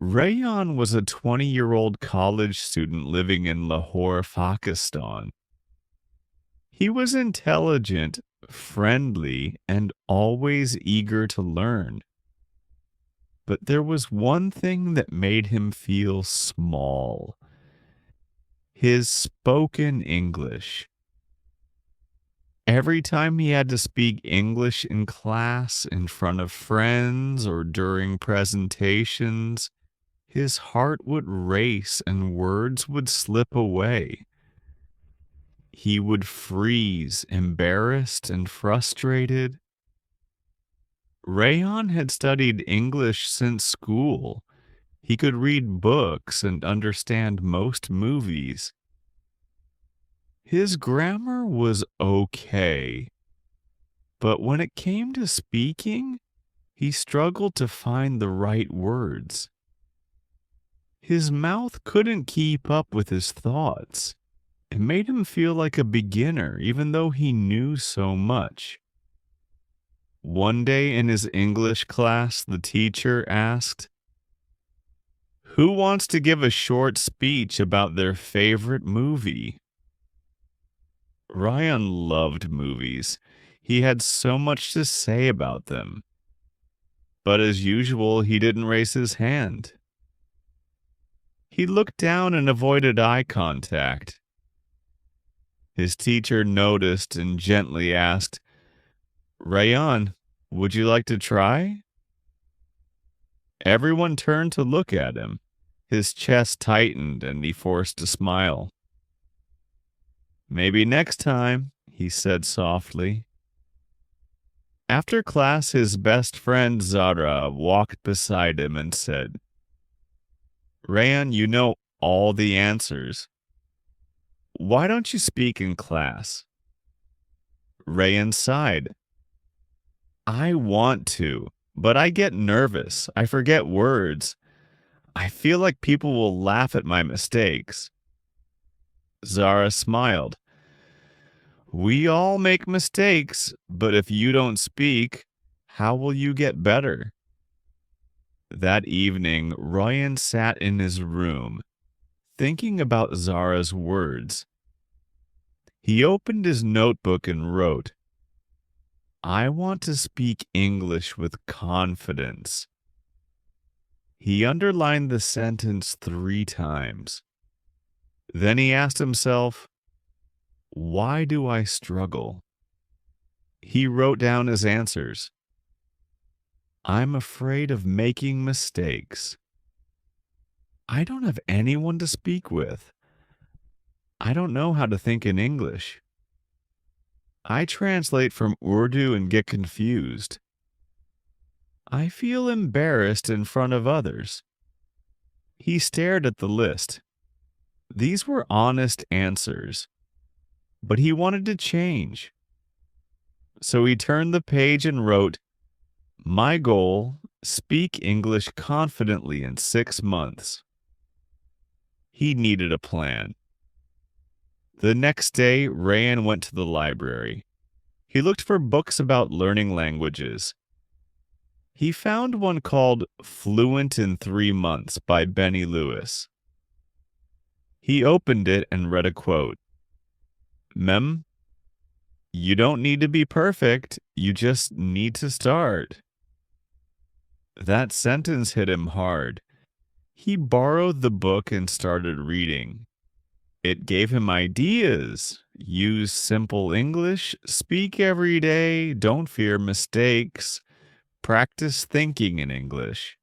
Rayan was a 20-year-old college student living in Lahore, Pakistan. He was intelligent, friendly, and always eager to learn. But there was one thing that made him feel small: his spoken English. Every time he had to speak English in class, in front of friends, or during presentations, his heart would race and words would slip away. He would freeze, embarrassed and frustrated. Rayon had studied English since school. He could read books and understand most movies. His grammar was okay, but when it came to speaking, he struggled to find the right words. His mouth couldn't keep up with his thoughts. It made him feel like a beginner, even though he knew so much. One day in his English class, the teacher asked, "Who wants to give a short speech about their favorite movie?" Ryan loved movies. He had so much to say about them. But as usual, he didn't raise his hand. He looked down and avoided eye contact. His teacher noticed and gently asked, "Rayan, would you like to try?" Everyone turned to look at him. His chest tightened and he forced a smile. "Maybe next time," he said softly. After class, his best friend Zara walked beside him and said, "Rayan, you know all the answers. Why don't you speak in class?" Rayan sighed. "I want to, but I get nervous. I forget words. I feel like people will laugh at my mistakes." Zara smiled. "We all make mistakes, but if you don't speak, how will you get better?" That evening, Ryan sat in his room, thinking about Zara's words. He opened his notebook and wrote, "I want to speak English with confidence." He underlined the sentence 3 times. Then he asked himself, "Why do I struggle?" He wrote down his answers. "I'm afraid of making mistakes. I don't have anyone to speak with. I don't know how to think in English. I translate from Urdu and get confused. I feel embarrassed in front of others." He stared at the list. These were honest answers, but he wanted to change. So he turned the page and wrote, "My goal: speak English confidently in 6 months." He needed a plan. The next day, Rayan went to the library. He looked for books about learning languages. He found one called Fluent in 3 Months by Benny Lewis. He opened it and read a quote. "Mem, you don't need to be perfect. You just need to start." That sentence hit him hard. He borrowed the book and started reading. It gave him ideas. Use simple English, speak every day, don't fear mistakes, practice thinking in English.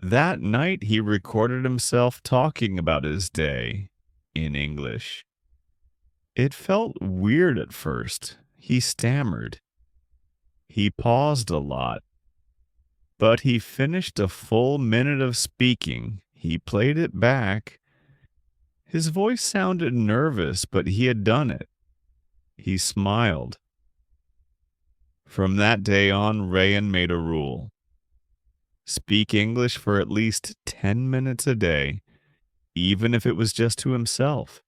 That night, he recorded himself talking about his day in English. It felt weird at first. He stammered. He paused a lot. But he finished a full minute of speaking. He played it back. His voice sounded nervous, but he had done it. He smiled. From that day on, Rayan made a rule: speak English for at least 10 minutes a day, even if it was just to himself.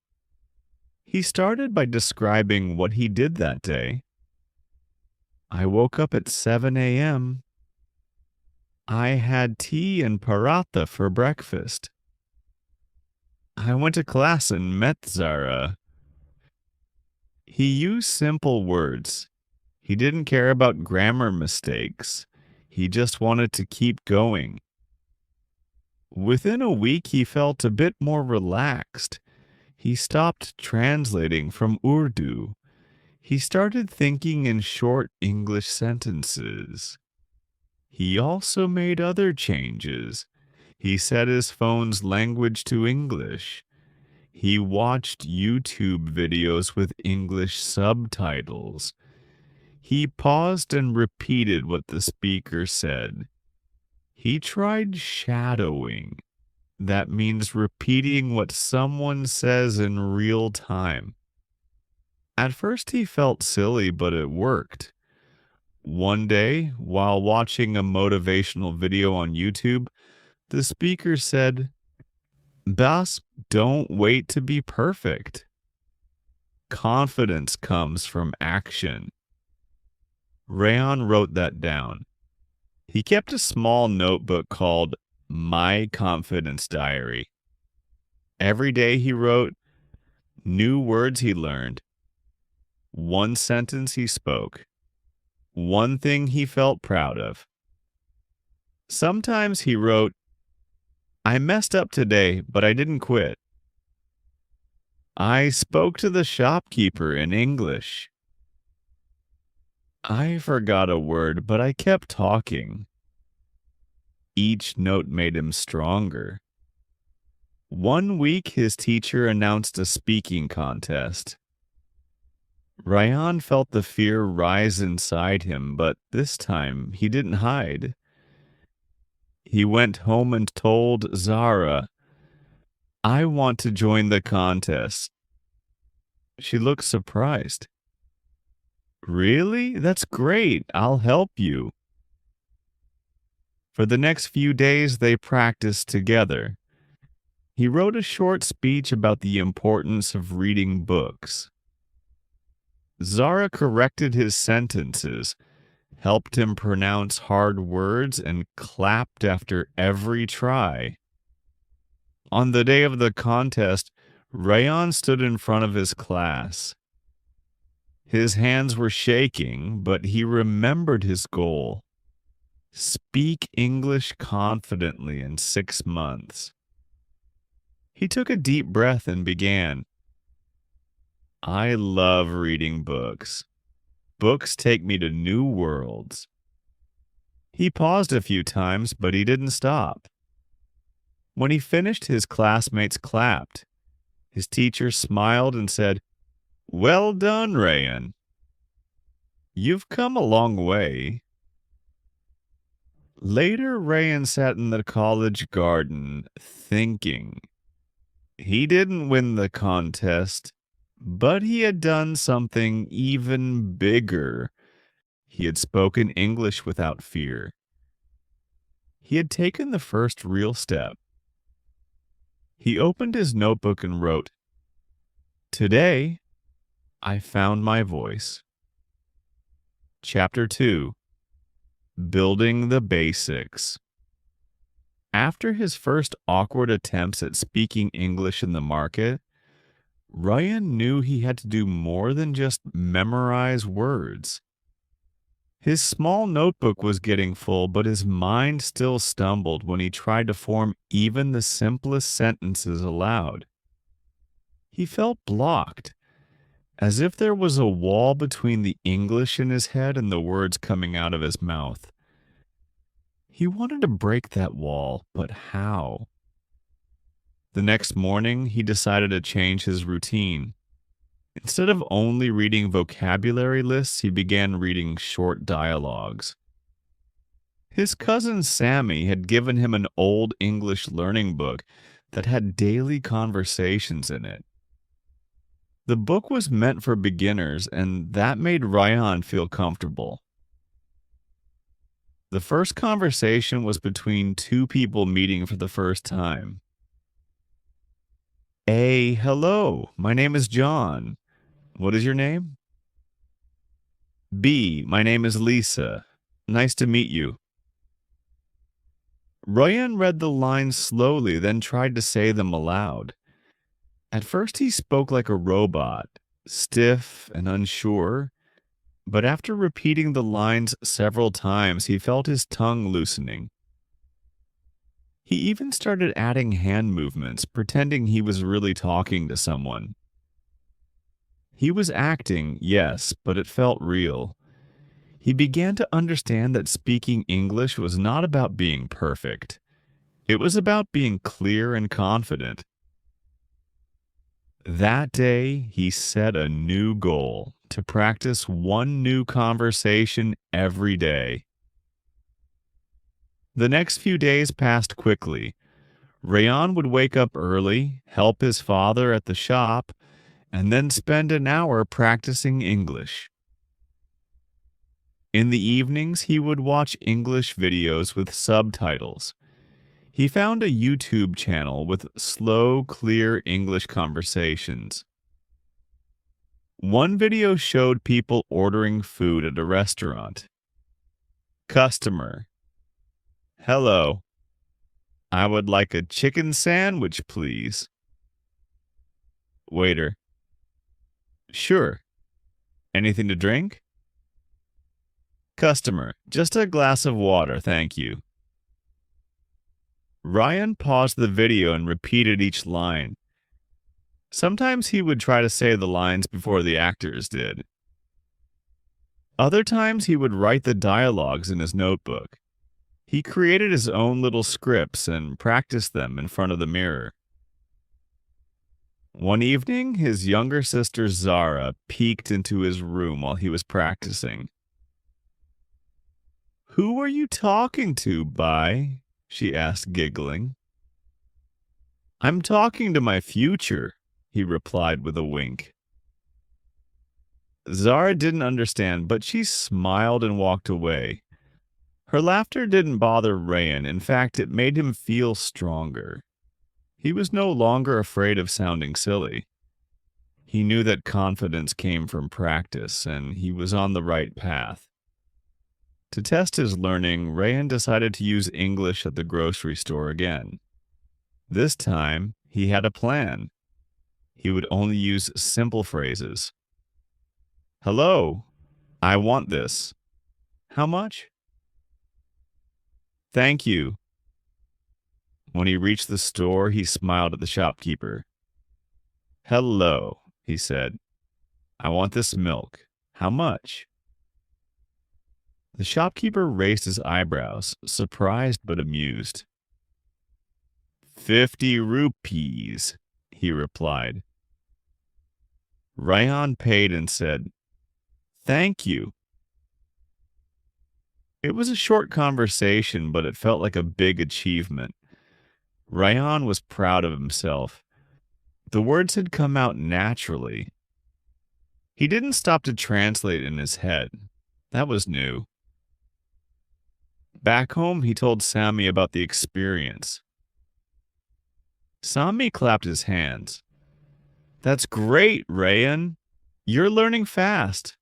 He started by describing what he did that day. "I woke up at 7 a.m. I had tea and paratha for breakfast. I went to class and met Zara. He used simple words. He didn't care about grammar mistakes. He just wanted to keep going. Within a week, he felt a bit more relaxed. He stopped translating from Urdu. He started thinking in short English sentences. He also made other changes. He set his phone's language to English. He watched YouTube videos with English subtitles. He paused and repeated what the speaker said. He tried shadowing. That means repeating what someone says in real time. At first he felt silly, but it worked. One day, while watching a motivational video on YouTube, the speaker said, "Boss, don't wait to be perfect. Confidence comes from action." Rayon wrote that down. He kept a small notebook called My Confidence Diary. Every day he wrote new words he learned, one sentence he spoke, one thing he felt proud of. Sometimes he wrote, "I messed up today, but I didn't quit. I spoke to the shopkeeper in English. I forgot a word, but I kept talking." Each note made him stronger. One week, his teacher announced a speaking contest. Ryan felt the fear rise inside him, but this time he didn't hide. He went home and told Zara, "I want to join the contest." She looked surprised. "Really? That's great. I'll help you." For the next few days, they practiced together. He wrote a short speech about the importance of reading books. Zara corrected his sentences, helped him pronounce hard words, and clapped after every try. On the day of the contest, Rayon stood in front of his class. His hands were shaking, but he remembered his goal. Speak English confidently in 6 months. He took a deep breath and began. "I love reading books. Books take me to new worlds." He paused a few times, but he didn't stop. When he finished, his classmates clapped. His teacher smiled and said, "Well done, Rayan. You've come a long way." Later, Rayan sat in the college garden, thinking. He didn't win the contest, but he had done something even bigger. He had spoken English without fear. He had taken the first real step. He opened his notebook and wrote, "Today, I found my voice." Chapter 2. Building the Basics. After his first awkward attempts at speaking English in the market, Ryan knew he had to do more than just memorize words. His small notebook was getting full, but his mind still stumbled when he tried to form even the simplest sentences aloud. He felt blocked, as if there was a wall between the English in his head and the words coming out of his mouth. He wanted to break that wall, but how? The next morning, he decided to change his routine. Instead of only reading vocabulary lists, he began reading short dialogues. His cousin Sammy had given him an old English learning book that had daily conversations in it. The book was meant for beginners, and that made Ryan feel comfortable. The first conversation was between two people meeting for the first time. A, hello, my name is John. What is your name? B, my name is Lisa. Nice to meet you. Ryan read the lines slowly, then tried to say them aloud. At first, he spoke like a robot, stiff and unsure, but after repeating the lines several times, he felt his tongue loosening. He even started adding hand movements, pretending he was really talking to someone. He was acting, yes, but it felt real. He began to understand that speaking English was not about being perfect. It was about being clear and confident. That day, he set a new goal to practice one new conversation every day. The next few days passed quickly. Rayon would wake up early, help his father at the shop, and then spend an hour practicing English. In the evenings, he would watch English videos with subtitles. He found a YouTube channel with slow, clear English conversations. One video showed people ordering food at a restaurant. Customer: "Hello, I would like a chicken sandwich, please." Waiter: "Sure. Anything to drink?" Customer: "Just a glass of water, thank you." Ryan paused the video and repeated each line. Sometimes he would try to say the lines before the actors did. Other times he would write the dialogues in his notebook. He created his own little scripts and practiced them in front of the mirror. One evening, his younger sister Zara peeked into his room while he was practicing. "Who are you talking to, Bai?" she asked, giggling. "I'm talking to my future," he replied with a wink. Zara didn't understand, but she smiled and walked away. Her laughter didn't bother Rayan. In fact, it made him feel stronger. He was no longer afraid of sounding silly. He knew that confidence came from practice, and he was on the right path. To test his learning, Rayan decided to use English at the grocery store again. This time, he had a plan. He would only use simple phrases. "Hello, I want this. How much?" "Thank you." When he reached the store, he smiled at the shopkeeper. "Hello," he said. "I want this milk. How much?" The shopkeeper raised his eyebrows, surprised but amused. 50 rupees, he replied. Rayan paid and said, "Thank you." It was a short conversation, but it felt like a big achievement. Rayan was proud of himself. The words had come out naturally. He didn't stop to translate in his head. That was new. Back home, he told Sammy about the experience. Sammy clapped his hands. "That's great, Rayan. You're learning fast.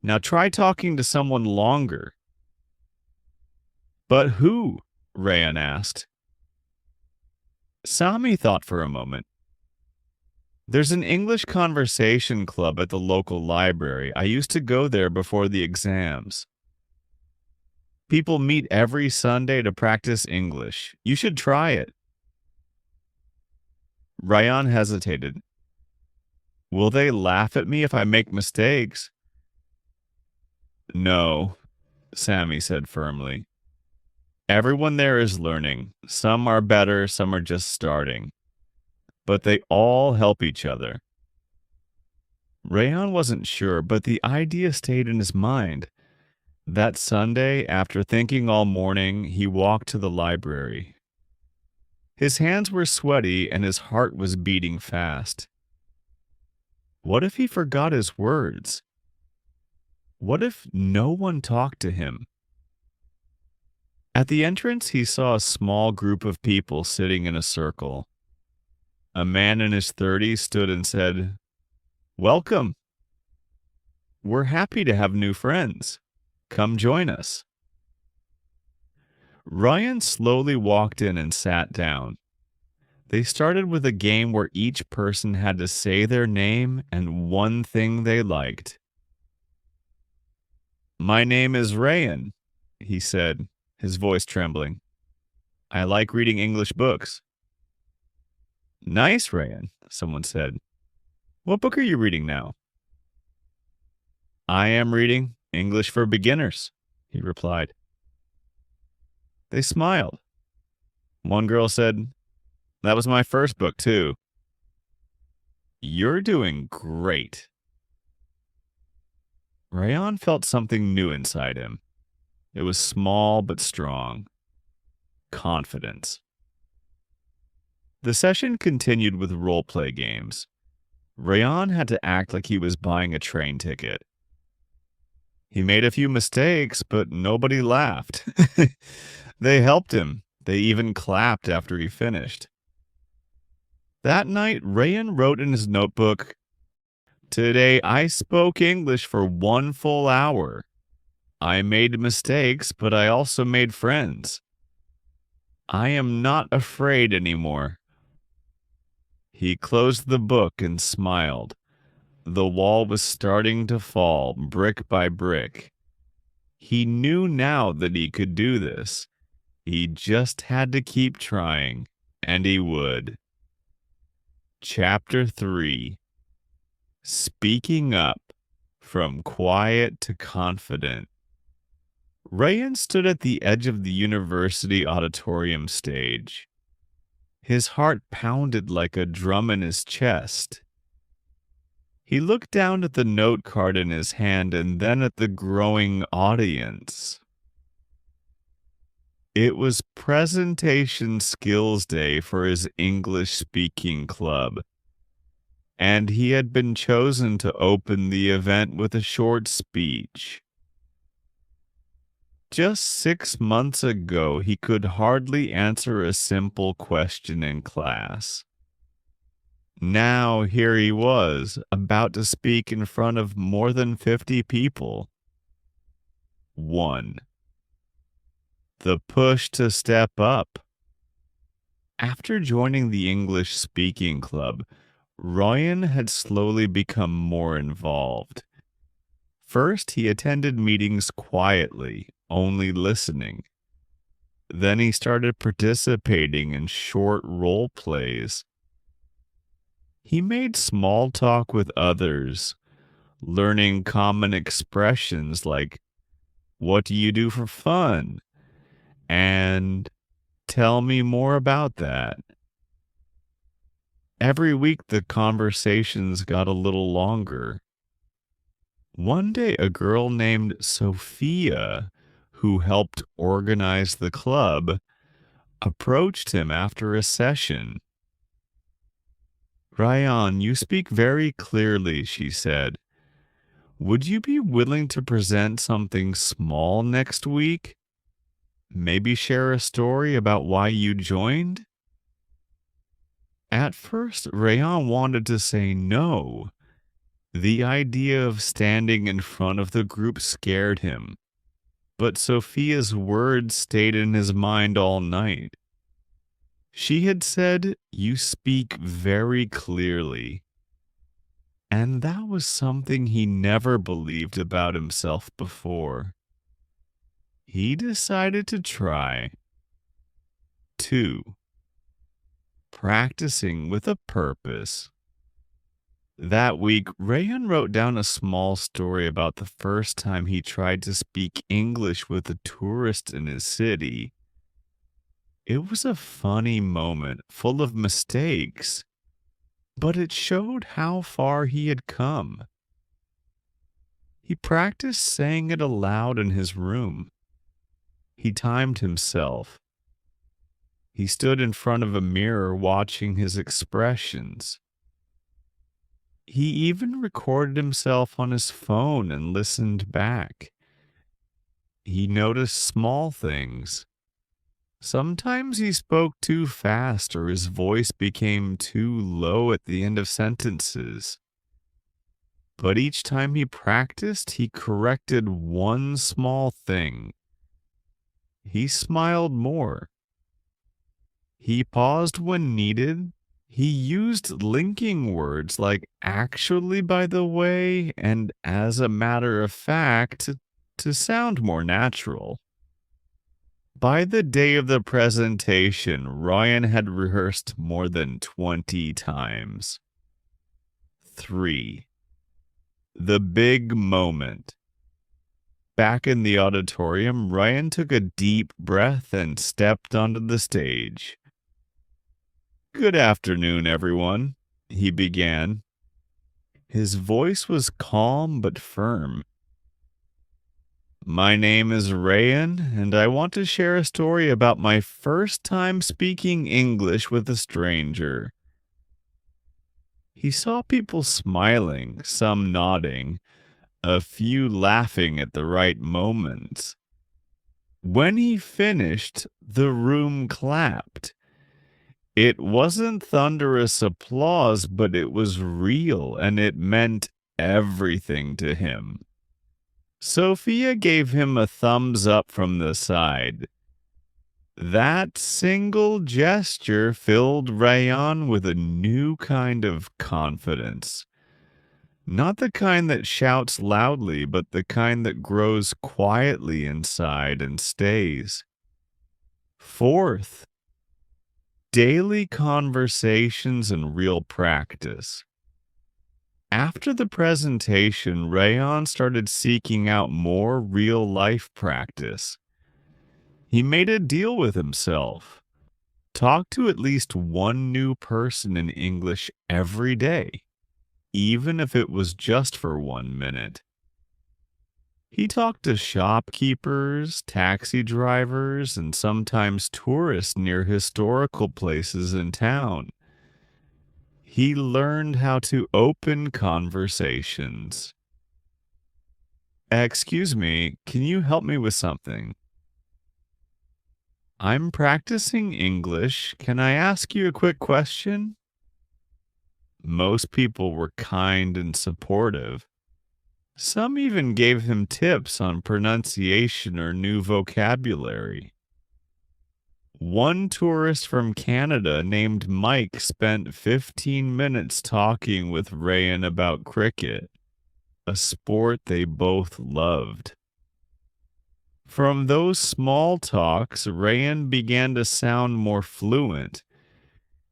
Now try talking to someone longer." "But who?" Rayan asked. Sammy thought for a moment. "There's an English conversation club at the local library. I used to go there before the exams. People meet every Sunday to practice English. You should try it." Rayan hesitated. "Will they laugh at me if I make mistakes?" "No," Sammy said firmly. "Everyone there is learning. Some are better, some are just starting. But they all help each other." Rayan wasn't sure, but the idea stayed in his mind. That Sunday, after thinking all morning, he walked to the library. His hands were sweaty and his heart was beating fast. What if he forgot his words? What if no one talked to him? At the entrance, he saw a small group of people sitting in a circle. A man in his 30s stood and said, "Welcome. We're happy to have new friends. Come join us." Ryan slowly walked in and sat down. They started with a game where each person had to say their name and one thing they liked. "My name is Ryan," he said, his voice trembling. "I like reading English books." "Nice, Ryan," someone said. "What book are you reading now?" "I am reading English for Beginners," he replied. They smiled. One girl said, "That was my first book, too." "You're doing great." Rayon felt something new inside him. It was small but strong. Confidence. The session continued with role-play games. Rayon had to act like he was buying a train ticket. He made a few mistakes, but nobody laughed. They helped him. They even clapped after he finished. That night, Rayan wrote in his notebook, "Today I spoke English for 1 full hour. I made mistakes, but I also made friends. I am not afraid anymore." He closed the book and smiled. The wall was starting to fall, brick by brick. He knew now that he could do this. He just had to keep trying, and he would. Chapter 3. Speaking Up, From Quiet to Confident. Rayan stood at the edge of the university auditorium stage. His heart pounded like a drum in his chest. He looked down at the note card in his hand and then at the growing audience. It was Presentation Skills Day for his English speaking club, and he had been chosen to open the event with a short speech. Just 6 months ago, he could hardly answer a simple question in class. Now here he was, about to speak in front of more than 50 people. 1. The push to step up. After joining the English speaking club, Ryan had slowly become more involved. First, he attended meetings quietly, only listening. Then he started participating in short role plays. He made small talk with others, learning common expressions like, "What do you do for fun?" and "Tell me more about that." Every week, the conversations got a little longer. One day, a girl named Sophia, who helped organize the club, approached him after a session. "Ryan, you speak very clearly," she said. "Would you be willing to present something small next week? Maybe share a story about why you joined?" At first, Rayan wanted to say no. The idea of standing in front of the group scared him. But Sophia's words stayed in his mind all night. She had said, "You speak very clearly." And that was something he never believed about himself before. He decided to try. 2. Practicing with a purpose. That week, Rayan wrote down a small story about the first time he tried to speak English with a tourist in his city. It was a funny moment, full of mistakes, but it showed how far he had come. He practiced saying it aloud in his room. He timed himself. He stood in front of a mirror watching his expressions. He even recorded himself on his phone and listened back. He noticed small things. Sometimes he spoke too fast or his voice became too low at the end of sentences. But each time he practiced, he corrected one small thing. He smiled more. He paused when needed. He used linking words like actually, by the way, and as a matter of fact to sound more natural. By the day of the presentation, Ryan had rehearsed more than 20 times. 3. The big moment. Back in the auditorium, Ryan took a deep breath and stepped onto the stage. "Good afternoon, everyone," he began. His voice was calm but firm. "My name is Rayan, and I want to share a story about my first time speaking English with a stranger." He saw people smiling, some nodding, a few laughing at the right moments. When he finished, the room clapped. It wasn't thunderous applause, but it was real, and it meant everything to him. Sophia gave him a thumbs up from the side. That single gesture filled Rayon with a new kind of confidence. Not the kind that shouts loudly, but the kind that grows quietly inside and stays. 4th, daily conversations and real practice. After the presentation, Rayon started seeking out more real-life practice. He made a deal with himself. Talk to at least one new person in English every day, even if it was just for 1 minute. He talked to shopkeepers, taxi drivers, and sometimes tourists near historical places in town. He learned how to open conversations. "Excuse me, can you help me with something?" "I'm practicing English. Can I ask you a quick question?" Most people were kind and supportive. Some even gave him tips on pronunciation or new vocabulary. One tourist from Canada named Mike spent 15 minutes talking with Rayan about cricket, a sport they both loved. From those small talks, Rayan began to sound more fluent.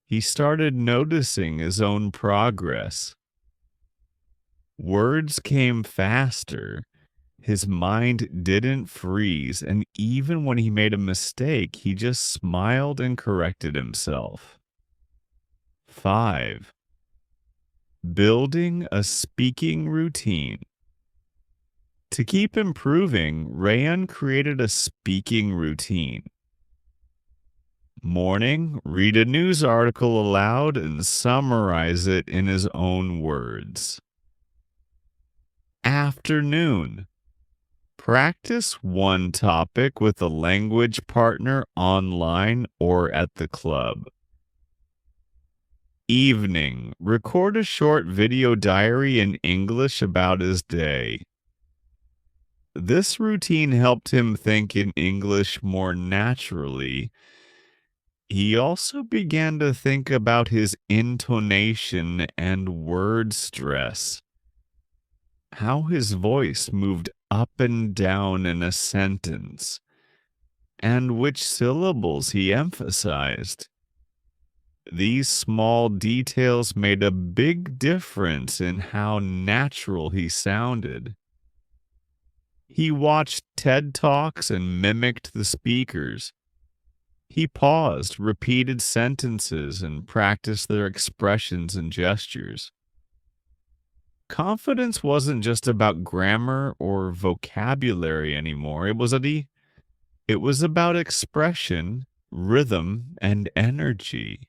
He started noticing his own progress. Words came faster. His mind didn't freeze, and even when he made a mistake, he just smiled and corrected himself. 5. Building a speaking routine. To keep improving, Rayan created a speaking routine. Morning, read a news article aloud and summarize it in his own words. Afternoon, practice one topic with a language partner online or at the club. Evening, record a short video diary in English about his day. This routine helped him think in English more naturally. He also began to think about his intonation and word stress, how his voice moved up and down in a sentence, and which syllables he emphasized. These small details made a big difference in how natural he sounded. He watched TED Talks and mimicked the speakers. He paused, repeated sentences, and practiced their expressions and gestures. Confidence wasn't just about grammar or vocabulary anymore. It was about expression, rhythm, and energy.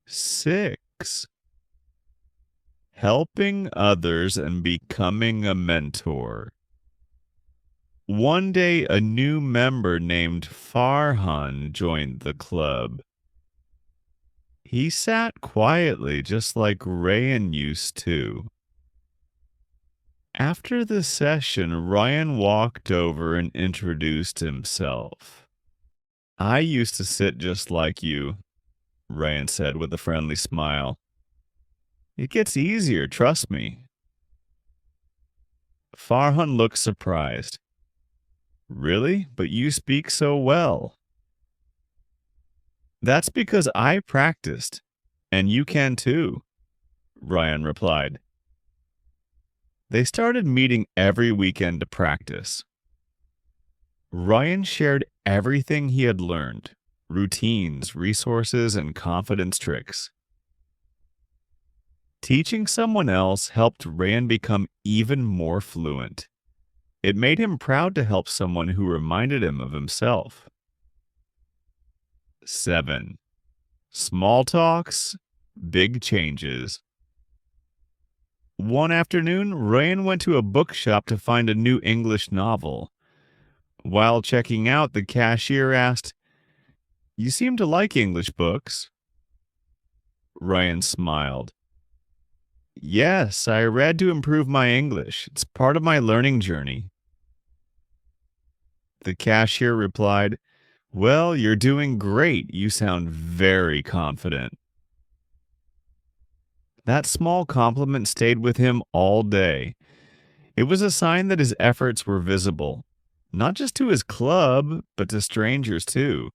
6. Helping others and becoming a mentor. One day, a new member named Farhan joined the club. He sat quietly, just like Rayan used to. After the session, Ryan walked over and introduced himself. I used to sit just like you, Ryan said with a friendly smile. It gets easier, trust me. Farhan looked surprised. Really? But you speak so well. That's because I practiced, and you can too, Ryan replied. They started meeting every weekend to practice. Ryan shared everything he had learned, routines, resources, and confidence tricks. Teaching someone else helped Ryan become even more fluent. It made him proud to help someone who reminded him of himself. 7. Small talks, big changes. One afternoon, Ryan went to a bookshop to find a new English novel. While checking out, the cashier asked, "You seem to like English books." Ryan smiled. "Yes, I read to improve my English. It's part of my learning journey." The cashier replied, "Well, you're doing great. You sound very confident." That small compliment stayed with him all day. It was a sign that his efforts were visible, not just to his club, but to strangers too.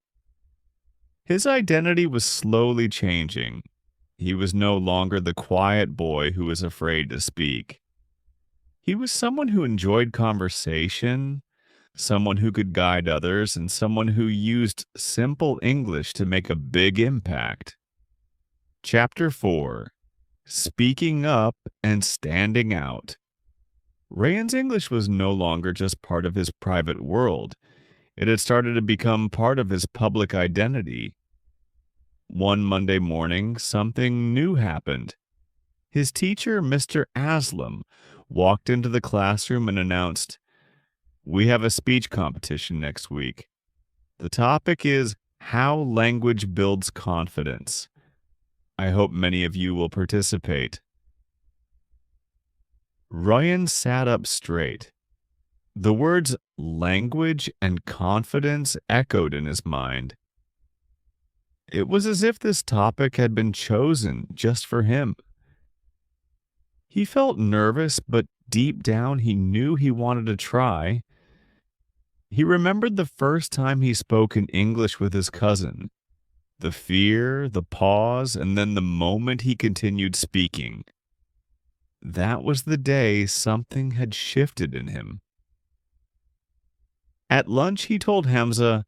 His identity was slowly changing. He was no longer the quiet boy who was afraid to speak. He was someone who enjoyed conversation, someone who could guide others, and someone who used simple English to make a big impact. Chapter 4: Speaking Up and Standing Out. Ryan's English was no longer just part of his private world. It had started to become part of his public identity. One Monday morning, something new happened. His teacher, Mr. Aslam, walked into the classroom and announced, "We have a speech competition next week. The topic is how language builds confidence. I hope many of you will participate." Ryan sat up straight. The words language and confidence echoed in his mind. It was as if this topic had been chosen just for him. He felt nervous, but deep down he knew he wanted to try. He remembered the first time he spoke in English with his cousin. The fear, the pause, and then the moment he continued speaking. That was the day something had shifted in him. At lunch, he told Hamza,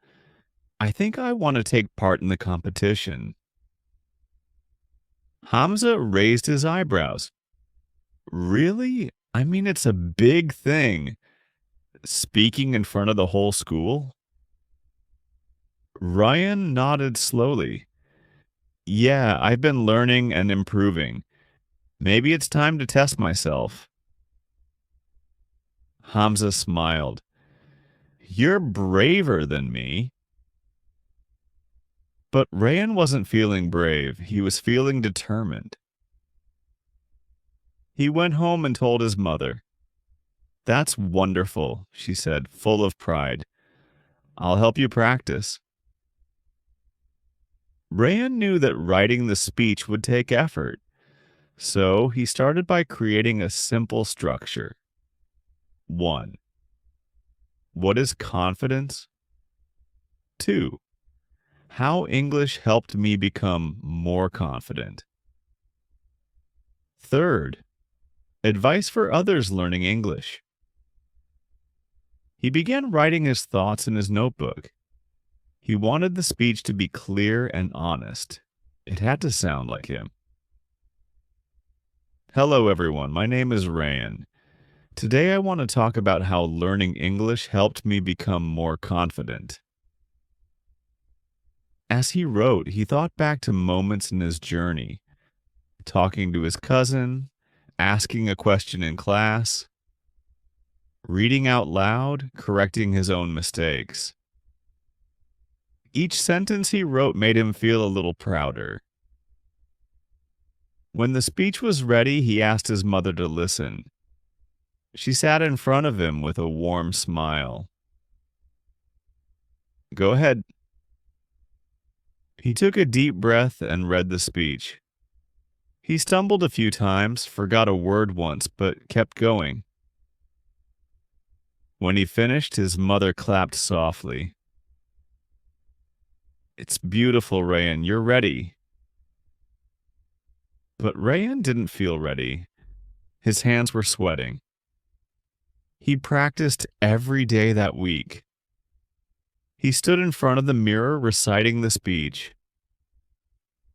"I think I want to take part in the competition." Hamza raised his eyebrows. "Really? I mean, it's a big thing. Speaking in front of the whole school?" Ryan nodded slowly. "Yeah, I've been learning and improving. Maybe it's time to test myself." Hamza smiled. "You're braver than me." But Ryan wasn't feeling brave. He was feeling determined. He went home and told his mother. "That's wonderful," she said, full of pride. "I'll help you practice." Ryan knew that writing the speech would take effort, so he started by creating a simple structure. 1. What is confidence? 2. How English helped me become more confident. 3rd, advice for others learning English. He began writing his thoughts in his notebook. He wanted the speech to be clear and honest. It had to sound like him. Hello, everyone. My name is Ryan. Today I want to talk about how learning English helped me become more confident. As he wrote, he thought back to moments in his journey, talking to his cousin, asking a question in class, reading out loud, correcting his own mistakes. Each sentence he wrote made him feel a little prouder. When the speech was ready, he asked his mother to listen. She sat in front of him with a warm smile. Go ahead. He took a deep breath and read the speech. He stumbled a few times, forgot a word once, but kept going. When he finished, his mother clapped softly. It's beautiful, Rayan. You're ready. But Rayan didn't feel ready. His hands were sweating. He'd practiced every day that week. He stood in front of the mirror reciting the speech.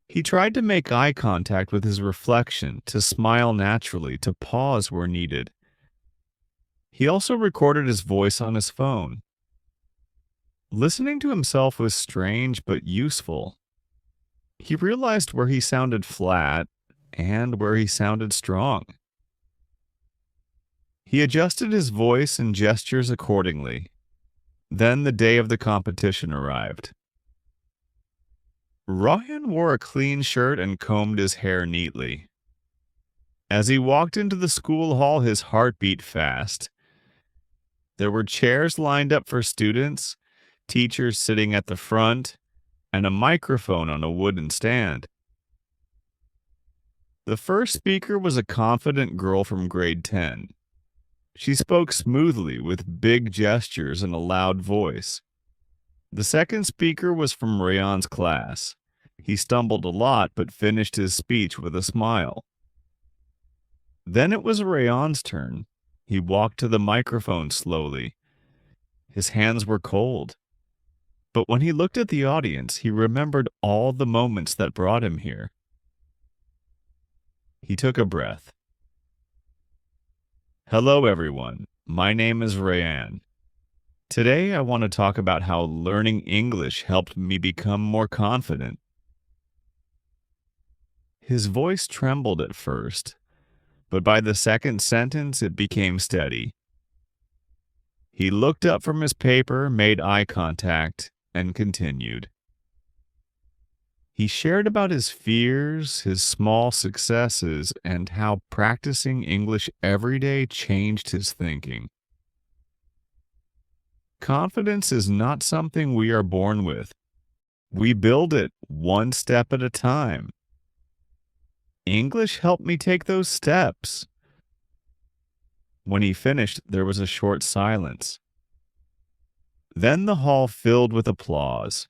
He tried to make eye contact with his reflection, to smile naturally, to pause where needed. He also recorded his voice on his phone. Listening to himself was strange but useful. He realized where he sounded flat and where he sounded strong. He adjusted his voice and gestures accordingly. Then the day of the competition arrived. Ryan wore a clean shirt and combed his hair neatly. As he walked into the school hall, his heart beat fast. There were chairs lined up for students, teachers sitting at the front, and a microphone on a wooden stand. The first speaker was a confident girl from grade 10. She spoke smoothly with big gestures and a loud voice. The second speaker was from Rayan's class. He stumbled a lot but finished his speech with a smile. Then it was Rayan's turn. He walked to the microphone slowly. His hands were cold. But when he looked at the audience, he remembered all the moments that brought him here. He took a breath. Hello, everyone. My name is Rayan. Today, I want to talk about how learning English helped me become more confident. His voice trembled at first, but by the second sentence, it became steady. He looked up from his paper, made eye contact, and continued. He shared about his fears, his small successes, and how practicing English every day changed his thinking. Confidence is not something we are born with. We build it one step at a time. English helped me take those steps. When he finished, there was a short silence. Then the hall filled with applause.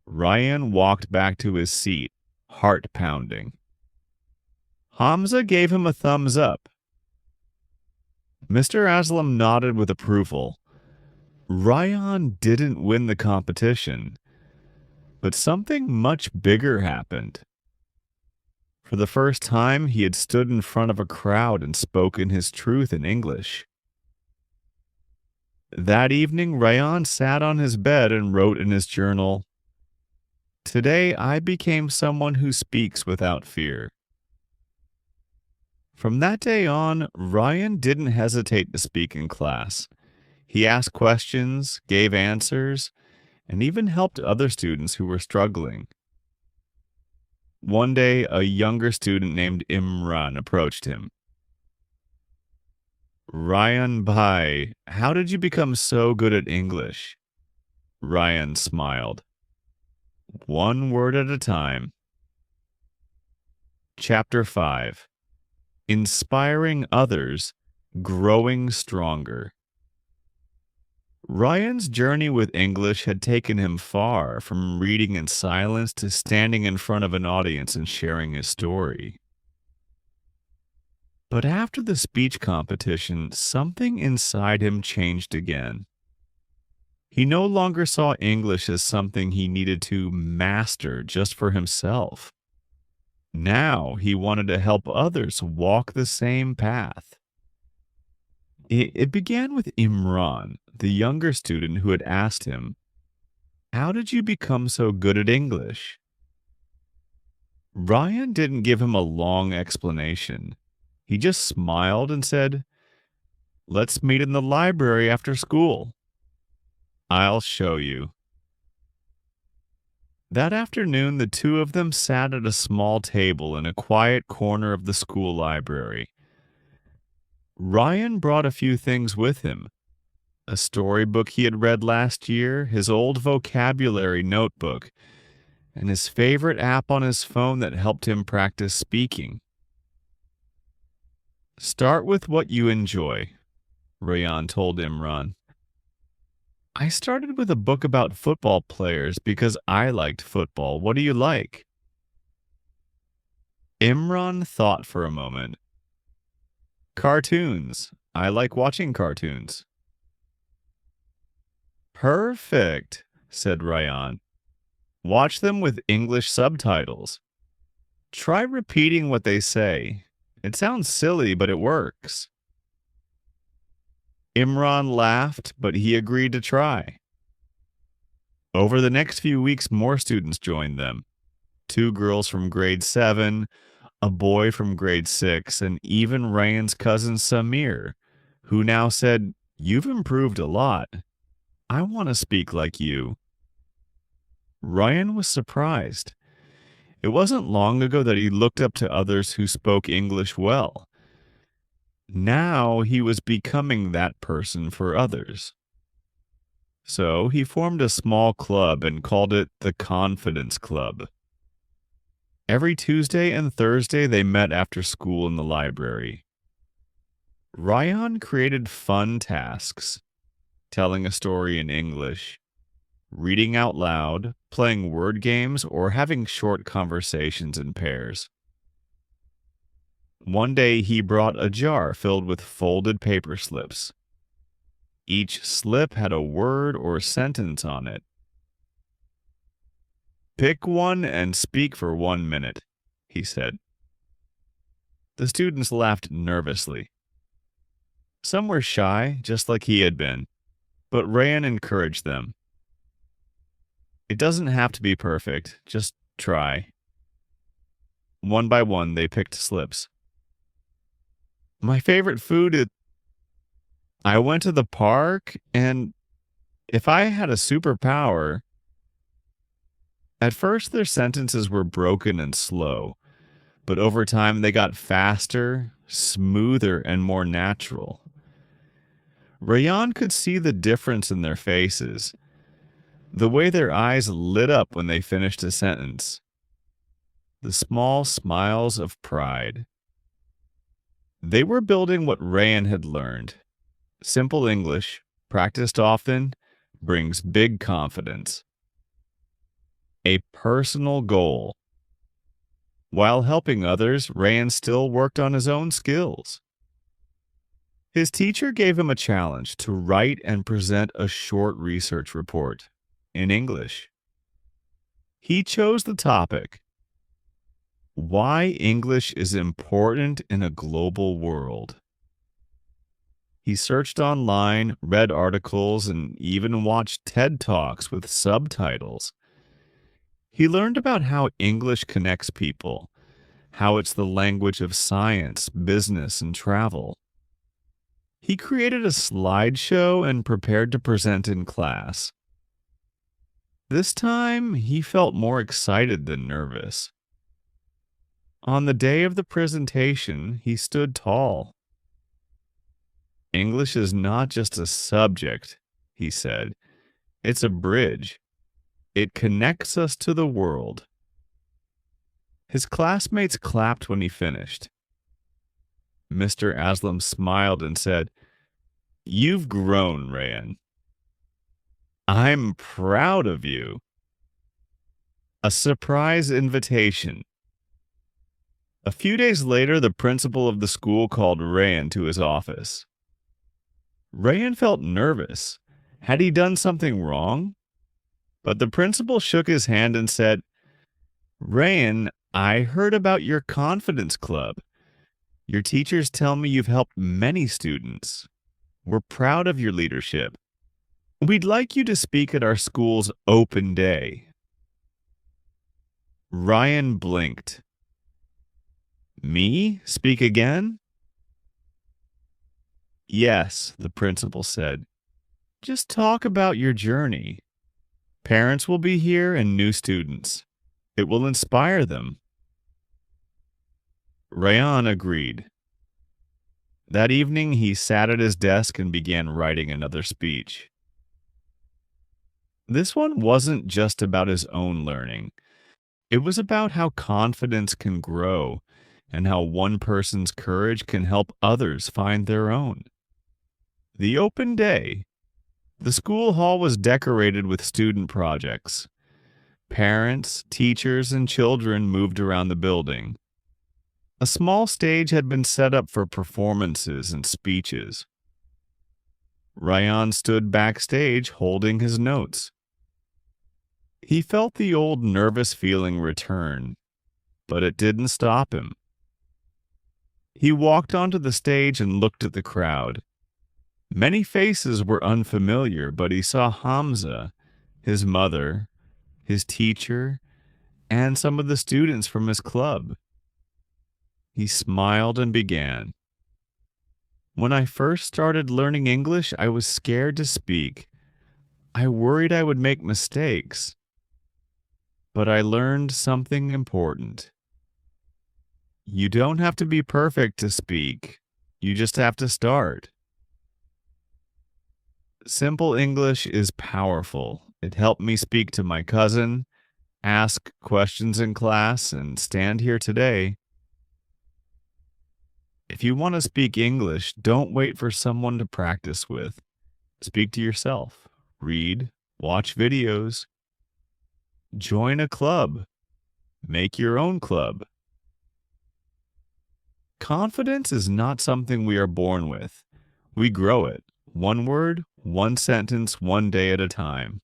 Ryan walked back to his seat, heart pounding. Hamza gave him a thumbs up. Mr. Aslam nodded with approval. Ryan didn't win the competition, but something much bigger happened. For the first time, he had stood in front of a crowd and spoken his truth in English. That evening, Ryan sat on his bed and wrote in his journal, "Today I became someone who speaks without fear." From that day on, Ryan didn't hesitate to speak in class. He asked questions, gave answers, and even helped other students who were struggling. One day, a younger student named Imran approached him. Ryan Bhai, how did you become so good at English? Ryan smiled. One word at a time. Chapter 5. Inspiring Others, Growing Stronger. Ryan's journey with English had taken him far, from reading in silence to standing in front of an audience and sharing his story. But after the speech competition, something inside him changed again. He no longer saw English as something he needed to master just for himself. Now he wanted to help others walk the same path. It began with Imran, the younger student who had asked him, "How did you become so good at English?" Ryan didn't give him a long explanation. He just smiled and said, "Let's meet in the library after school. I'll show you." That afternoon, the two of them sat at a small table in a quiet corner of the school library. Ryan brought a few things with him: a storybook he had read last year, his old vocabulary notebook, and his favorite app on his phone that helped him practice speaking. Start with what you enjoy, Rayan told Imran. I started with a book about football players because I liked football. What do you like? Imran thought for a moment. Cartoons. I like watching cartoons. Perfect, said Rayan. Watch them with English subtitles. Try repeating what they say. It sounds silly, but it works. Imran laughed, but he agreed to try. Over the next few weeks, more students joined them. 2 girls from grade 7, a boy from grade 6, and even Rayan's cousin Samir, who now said, "You've improved a lot. I want to speak like you." Ryan was surprised. It wasn't long ago that he looked up to others who spoke English well. Now he was becoming that person for others. So he formed a small club and called it the Confidence Club. Every Tuesday and Thursday they met after school in the library. Ryan created fun tasks: telling a story in English, reading out loud, playing word games, or having short conversations in pairs. One day he brought a jar filled with folded paper slips. Each slip had a word or sentence on it. "Pick one and speak for 1 minute," he said. The students laughed nervously. Some were shy, just like he had been, but Rayan encouraged them. "It doesn't have to be perfect, just try." One by one, they picked slips. "My favorite food is..." "I went to the park, and if I had a superpower..." At first, their sentences were broken and slow, but over time they got faster, smoother, and more natural. Rayan could see the difference in their faces, the way their eyes lit up when they finished a sentence, the small smiles of pride. They were building what Rayan had learned. Simple English, practiced often, brings big confidence. A personal goal. While helping others, Rayan still worked on his own skills. His teacher gave him a challenge to write and present a short research report in English. He chose the topic: why English is important in a global world. He searched online, read articles, and even watched TED Talks with subtitles. He learned about how English connects people, how it's the language of science, business, and travel. He created a slideshow and prepared to present in class. This time, he felt more excited than nervous. On the day of the presentation, he stood tall. "English is not just a subject," he said. "It's a bridge. It connects us to the world." His classmates clapped when he finished. Mr. Aslam smiled and said, "You've grown, Rayan. I'm proud of you." A surprise invitation. A few days later, the principal of the school called Rayan to his office. Rayan felt nervous. Had he done something wrong? But the principal shook his hand and said, "Rayan, I heard about your confidence club. Your teachers tell me you've helped many students. We're proud of your leadership. We'd like you to speak at our school's open day." Ryan blinked. "Me? Speak again?" "Yes," the principal said. "Just talk about your journey. Parents will be here and new students. It will inspire them." Rayan agreed. That evening, he sat at his desk and began writing another speech. This one wasn't just about his own learning. It was about how confidence can grow and how one person's courage can help others find their own. The open day. The school hall was decorated with student projects. Parents, teachers, and children moved around the building. A small stage had been set up for performances and speeches. Ryan stood backstage holding his notes. He felt the old nervous feeling return, but it didn't stop him. He walked onto the stage and looked at the crowd. Many faces were unfamiliar, but he saw Hamza, his mother, his teacher, and some of the students from his club. He smiled and began. When I first started learning English, I was scared to speak. I worried I would make mistakes. But I learned something important. You don't have to be perfect to speak. You just have to start. Simple English is powerful. It helped me speak to my cousin, ask questions in class, and stand here today. If you want to speak English, don't wait for someone to practice with. Speak to yourself. Read, watch videos. Join a club. Make your own club. Confidence is not something we are born with. We grow it, one word, one sentence, one day at a time.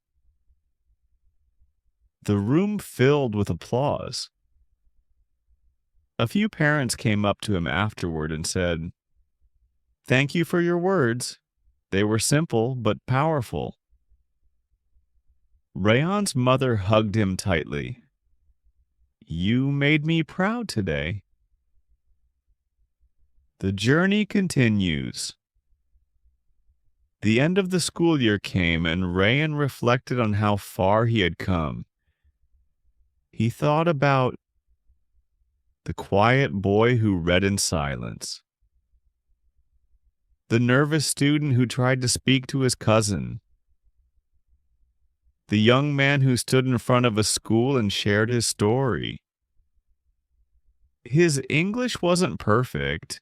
The room filled with applause. A few parents came up to him afterward and said, "Thank you for your words. They were simple but powerful." Rayon's mother hugged him tightly. "You made me proud today." The journey continues. The end of the school year came, and Rayan reflected on how far he had come. He thought about the quiet boy who read in silence, the nervous student who tried to speak to his cousin, the young man who stood in front of a school and shared his story. His English wasn't perfect,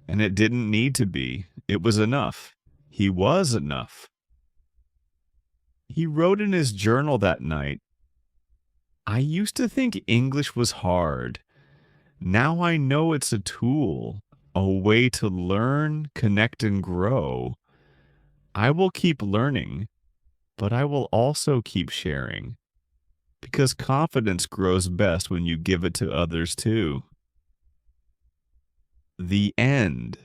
and it didn't need to be. It was enough. He was enough. He wrote in his journal that night, "I used to think English was hard. Now I know it's a tool, a way to learn, connect, and grow. I will keep learning, but I will also keep sharing, because confidence grows best when you give it to others too." The end.